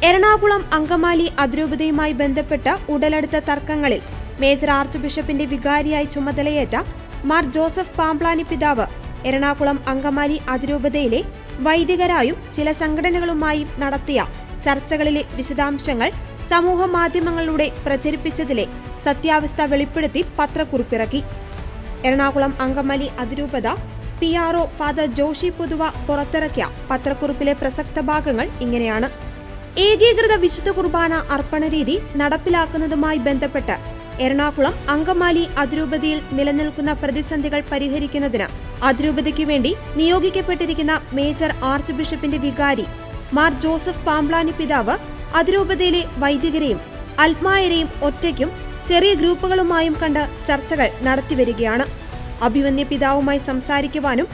എറണാകുളം അങ്കമാലി അതിരൂപതയുമായി ബന്ധപ്പെട്ട ഉടലെടുത്ത തർക്കങ്ങളിൽ major arch ബിഷപ്പിന്റെ വികാരിയായി ചുമതലയേറ്റ മാർ ജോസഫ് പാംപ്ലാനി പിതാവ് എറണാകുളം അങ്കമാലി അതിരൂപതയിലെ വൈദികരായും ചില സംഘടനകളുമായും നടത്തിയ ചർച്ചകളിലെ വിശദാംശങ്ങൾ സമൂഹ മാധ്യമങ്ങളിലൂടെ പ്രചരിപ്പിച്ചതിലെ സത്യാവസ്ഥ വെളിപ്പെടുത്തി പത്രക്കുറിപ്പിറക്കി. എറണാകുളം അങ്കമാലി അതിരൂപത PRO ഫാദർ ജോഷി പൊതുവ പുറത്തിറക്കിയ പത്രക്കുറിപ്പിലെ പ്രസക്ത ഭാഗങ്ങൾ ഇങ്ങനെയാണ്. ഏകീകൃത വിശുദ്ധ കുർബാന അർപ്പണരീതി നടപ്പിലാക്കുന്നതുമായി ബന്ധപ്പെട്ട് എറണാകുളം അങ്കമാലി അതിരൂപതയിൽ നിലനിൽക്കുന്ന പ്രതിസന്ധികൾ പരിഹരിക്കുന്നതിന് അതിരൂപതയ്ക്ക് വേണ്ടി നിയോഗിക്കപ്പെട്ടിരിക്കുന്ന മേജർ ആർച്ച് ബിഷപ്പിന്റെ വികാരി മാർ ജോസഫ് പാംപ്ലാനി പിതാവ് അതിരൂപതയിലെ വൈദികരെയും അൽമായരെയും ഒറ്റയ്ക്കും ചെറിയ ഗ്രൂപ്പുകളുമായും കണ്ട് ചർച്ചകൾ നടത്തിവരികയാണ്. അഭിവന്യ പിതാവുമായി സംസാരിക്കുവാനും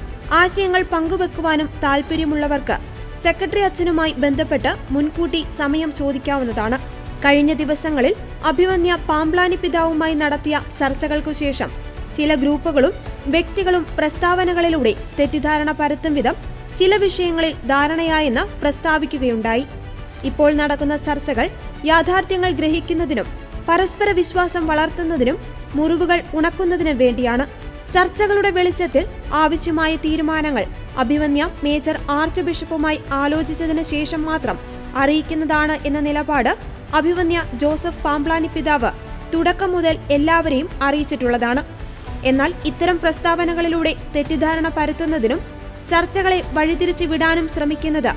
ആശയങ്ങൾ പങ്കുവെക്കുവാനും താൽപ്പര്യമുള്ളവർക്ക് സെക്രട്ടറി അച്ഛനുമായി ബന്ധപ്പെട്ട് മുൻകൂട്ടി സമയം ചോദിക്കാവുന്നതാണ്. കഴിഞ്ഞ ദിവസങ്ങളിൽ അഭിവന്യ പാംപ്ലാനി പിതാവുമായി നടത്തിയ ചർച്ചകൾക്കു ശേഷം ചില ഗ്രൂപ്പുകളും വ്യക്തികളും പ്രസ്താവനകളിലൂടെ തെറ്റിദ്ധാരണ പരത്തും വിധം ചില വിഷയങ്ങളിൽ ധാരണയായെന്ന് പ്രസ്താവിക്കുകയുണ്ടായി. ഇപ്പോൾ നടക്കുന്ന ചർച്ചകൾ യാഥാർത്ഥ്യങ്ങൾ ഗ്രഹിക്കുന്നതിനും പരസ്പര വിശ്വാസം വളർത്തുന്നതിനും മുറിവുകൾ ഉണക്കുന്നതിനും വേണ്ടിയാണ്. ചർച്ചകളുടെ വെളിച്ചത്തിൽ ആവശ്യമായ തീരുമാനങ്ങൾ അഭിവന്യ മേജർ ആർച്ച് ബിഷപ്പുമായി ആലോചിച്ചതിന് ശേഷം മാത്രം അറിയിക്കുന്നതാണ് എന്ന നിലപാട് അഭിവന്യ ജോസഫ് പാംപ്ലാനി പിതാവ് തുടക്കം മുതൽ എല്ലാവരെയും അറിയിച്ചിട്ടുള്ളതാണ്. എന്നാൽ ഇത്തരം പ്രസ്താവനകളിലൂടെ തെറ്റിദ്ധാരണ പരത്തുന്നതിനും ചർച്ചകളെ വഴിതിരിച്ചു വിടാനും ശ്രമിക്കുന്നത്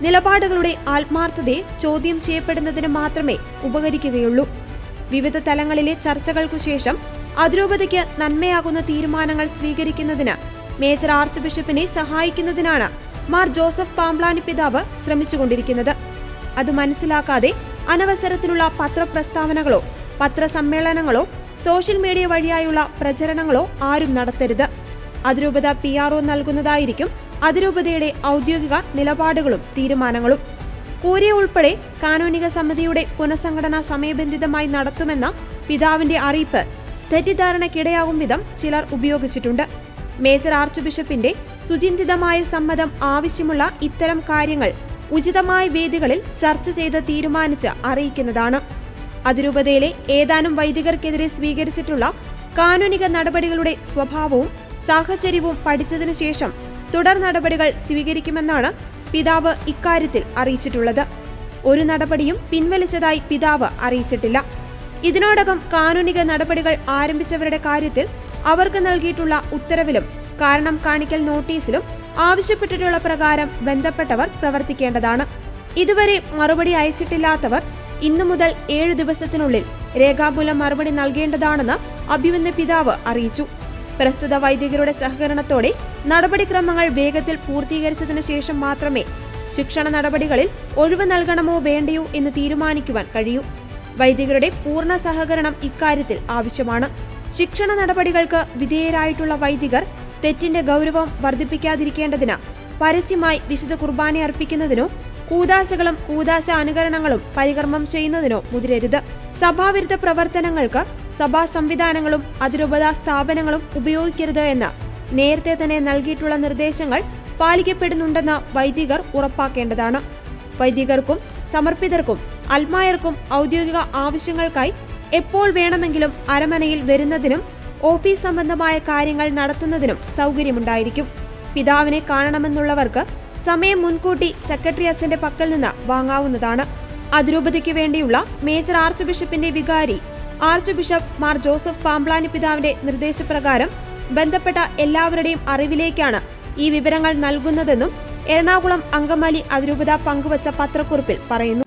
നിലപാടുകളുടെ ആത്മാർത്ഥതയെ ചോദ്യം ചെയ്യപ്പെടുന്നതിന് മാത്രമേ ഉപകരിക്കുകയുള്ളൂ. വിവിധ തലങ്ങളിലെ ചർച്ചകൾക്കു ശേഷം അതിരൂപതയ്ക്ക് നന്മയാകുന്ന തീരുമാനങ്ങൾ സ്വീകരിക്കുന്നതിന് മേജർ ആർച്ച് ബിഷപ്പിനെ സഹായിക്കുന്നതിനാണ് മാർ ജോസഫ് പാംപ്ലാനി പിതാവ് ശ്രമിച്ചുകൊണ്ടിരിക്കുന്നത്. അത് മനസ്സിലാക്കാതെ അനവസരത്തിലുള്ള പത്രപ്രസ്താവനകളോ പത്രസമ്മേളനങ്ങളോ സോഷ്യൽ മീഡിയ വഴിയായുള്ള പ്രചരണങ്ങളോ ആരും നടത്തരുത്. അതിരൂപത PRO നൽകുന്നതായിരിക്കും അതിരൂപതയുടെ ഔദ്യോഗിക നിലപാടുകളും തീരുമാനങ്ങളും. കൂരിയ ഉൾപ്പെടെ കാനോനിക സമിതിയുടെ പുനഃസംഘടന സമയബന്ധിതമായി നടത്തുമെന്ന പിതാവിന്റെ അറിയിപ്പ് തെറ്റിദ്ധാരണയ്ക്കിടയാകും വിധം ചിലർ ഉപയോഗിച്ചിട്ടുണ്ട്. മേജർ ആർച്ച് ബിഷപ്പിന്റെ സുചിന്തിതമായ സമ്മതം ആവശ്യമുള്ള ഇത്തരം കാര്യങ്ങൾ ഉചിതമായ വേദികളിൽ ചർച്ച ചെയ്ത് തീരുമാനിച്ച് അറിയിക്കുന്നതാണ്. അതിരൂപതയിലെ ഏതാനും വൈദികർക്കെതിരെ സ്വീകരിച്ചിട്ടുള്ള കാനോനിക നടപടികളുടെ സ്വഭാവവും സാഹചര്യവും പഠിച്ചതിനു ശേഷം തുടർ നടപടികൾ സ്വീകരിക്കുമെന്നാണ് പിതാവ് ഇക്കാര്യത്തിൽ അറിയിച്ചിട്ടുള്ളത്. ഒരു നടപടിയും പിൻവലിച്ചതായി പിതാവ് അറിയിച്ചിട്ടില്ല. ഇതിനോടകം കാനോനിക നടപടികൾ ആരംഭിച്ചവരുടെ കാര്യത്തിൽ അവർക്ക് നൽകിയിട്ടുള്ള ഉത്തരവിലും കാരണം കാണിക്കൽ നോട്ടീസിലും ആവശ്യപ്പെട്ടിട്ടുള്ള പ്രകാരം ബന്ധപ്പെട്ടവർ പ്രവർത്തിക്കേണ്ടതാണ്. ഇതുവരെ മറുപടി അയച്ചിട്ടില്ലാത്തവർ ഇന്നു മുതൽ 7 ദിവസത്തിനുള്ളിൽ രേഖാമൂലം മറുപടി നൽകേണ്ടതാണെന്ന് അഭിവന്യ പിതാവ് അറിയിച്ചു. പ്രസ്തുത വൈദികരുടെ സഹകരണത്തോടെ നടപടിക്രമങ്ങൾ വേഗത്തിൽ പൂർത്തീകരിച്ചതിനു ശേഷം മാത്രമേ ശിക്ഷണ നടപടികളിൽ ഒഴിവ് നൽകണമോ വേണ്ടയോ എന്ന് തീരുമാനിക്കുവാൻ കഴിയൂ. വൈദികരുടെ പൂർണ്ണ സഹകരണം ഇക്കാര്യത്തിൽ ആവശ്യമാണ്. ശിക്ഷണ നടപടികൾക്ക് വിധേയരായിട്ടുള്ള വൈദികർ തെറ്റിന്റെ ഗൗരവം വർദ്ധിപ്പിക്കാതിരിക്കേണ്ടതിന് പരസ്യമായി വിശുദ്ധ കുർബാന അർപ്പിക്കുന്നതിനോ കൂദാശകളും കൂദാശ അനുകരണങ്ങളും പരികർമ്മം ചെയ്യുന്നതിനോ മുതിരരുത്. സഭാവിരുദ്ധ പ്രവർത്തനങ്ങൾക്ക് സഭാ സംവിധാനങ്ങളും അതിരൂപതാ സ്ഥാപനങ്ങളും ഉപയോഗിക്കരുത് എന്ന് നേരത്തെ തന്നെ നൽകിയിട്ടുള്ള നിർദ്ദേശങ്ങൾ പാലിക്കപ്പെടുന്നുണ്ടെന്ന് വൈദികർ ഉറപ്പാക്കേണ്ടതാണ്. വൈദികർക്കും സമർപ്പിതർക്കും അൽമായർക്കും ഔദ്യോഗിക ആവശ്യങ്ങൾക്കായി എപ്പോൾ വേണമെങ്കിലും അരമനയിൽ വരുന്നതിനും ഓഫീസ് സംബന്ധമായ കാര്യങ്ങൾ നടത്തുന്നതിനും സൗകര്യമുണ്ടായിരിക്കും. പിതാവിനെ കാണണമെന്നുള്ളവർക്ക് സമയം മുൻകൂട്ടി സെക്രട്ടറി അച്ഛന്റെ പക്കൽ നിന്ന് വാങ്ങാവുന്നതാണ്. അതിരൂപതയ്ക്ക് വേണ്ടിയുള്ള മേജർ ആർച്ച് ബിഷപ്പിന്റെ വികാരി arch bishop Mar Joseph Pamplany പിതാവിന്റെ നിർദ്ദേശപ്രകാരം ബന്ധപ്പെട്ട എല്ലാവരുടെയും അറിവിലേക്കാണ് ഈ വിവരങ്ങൾ നൽകുന്നതെന്നും എറണാകുളം അങ്കമാലി അതിരൂപത പങ്കുവച്ച പത്രക്കുറിപ്പിൽ പറയുന്നു.